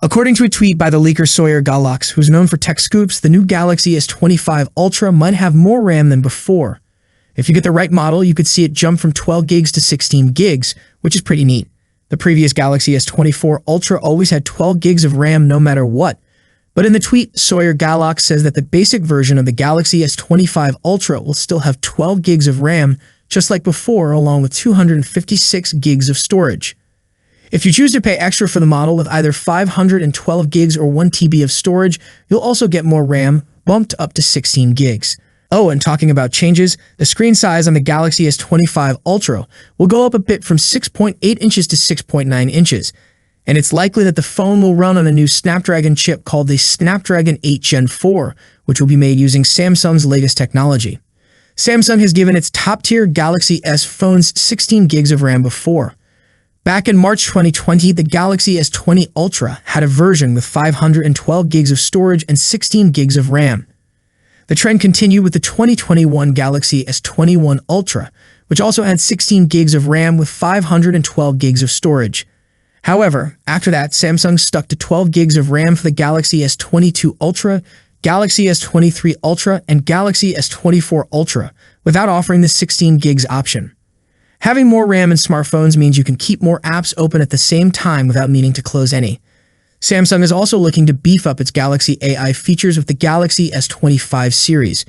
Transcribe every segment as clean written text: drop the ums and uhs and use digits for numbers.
According to a tweet by the leaker Sawyer Galaxy, who's known for tech scoops, the new Galaxy S25 Ultra might have more RAM than before. If you get the right model, you could see it jump from 12 gigs to 16 gigs, which is pretty neat. The previous Galaxy S24 Ultra always had 12 gigs of RAM no matter what. But in the tweet, Sawyer Galaxy says that the basic version of the Galaxy S25 Ultra will still have 12 gigs of RAM, just like before, along with 256 gigs of storage. If you choose to pay extra for the model with either 512 gigs or 1 TB of storage, you'll also get more RAM, bumped up to 16 gigs. Oh, and talking about changes, the screen size on the Galaxy S25 Ultra will go up a bit from 6.8 inches to 6.9 inches. And it's likely that the phone will run on a new Snapdragon chip called the Snapdragon 8 Gen 4, which will be made using Samsung's latest technology. Samsung has given its top-tier Galaxy S phones 16 gigs of RAM before. Back in March 2020, the Galaxy S20 Ultra had a version with 512 gigs of storage and 16 gigs of RAM. The trend continued with the 2021 Galaxy S21 Ultra, which also had 16 gigs of RAM with 512 gigs of storage. However, after that, Samsung stuck to 12 gigs of RAM for the Galaxy S22 Ultra, Galaxy S23 Ultra, and Galaxy S24 Ultra, without offering the 16 gigs option. Having more RAM in smartphones means you can keep more apps open at the same time without needing to close any. Samsung is also looking to beef up its Galaxy AI features with the Galaxy S25 series.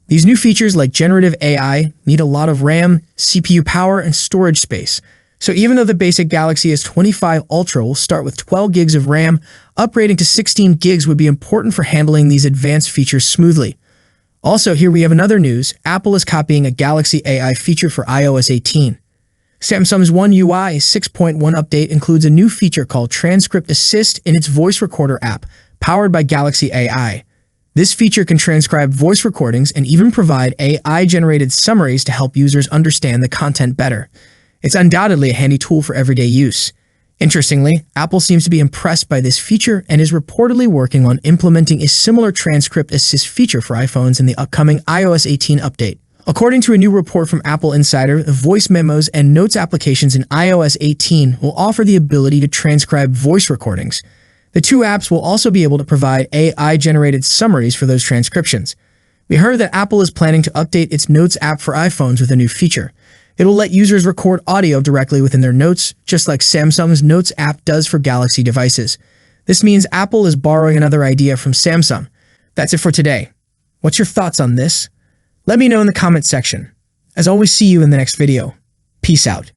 These new features like generative AI need a lot of RAM, CPU power, and storage space. So even though the basic Galaxy S25 Ultra will start with 12 gigs of RAM, upgrading to 16 gigs would be important for handling these advanced features smoothly. Also, here we have another news. Apple is copying a Galaxy AI feature for iOS 18. Samsung's One UI 6.1 update includes a new feature called Transcript Assist in its voice recorder app, powered by Galaxy AI. This feature can transcribe voice recordings and even provide AI-generated summaries to help users understand the content better. It's undoubtedly a handy tool for everyday use. Interestingly, Apple seems to be impressed by this feature and is reportedly working on implementing a similar transcript assist feature for iPhones in the upcoming iOS 18 update. According to a new report from Apple Insider, the voice memos and notes applications in iOS 18 will offer the ability to transcribe voice recordings. The two apps will also be able to provide AI-generated summaries for those transcriptions. We heard that Apple is planning to update its Notes app for iPhones with a new feature. It will let users record audio directly within their notes, just like Samsung's Notes app does for Galaxy devices. This means Apple is borrowing another idea from Samsung. That's it for today. What's your thoughts on this? Let me know in the comment section. As always, see you in the next video. Peace out.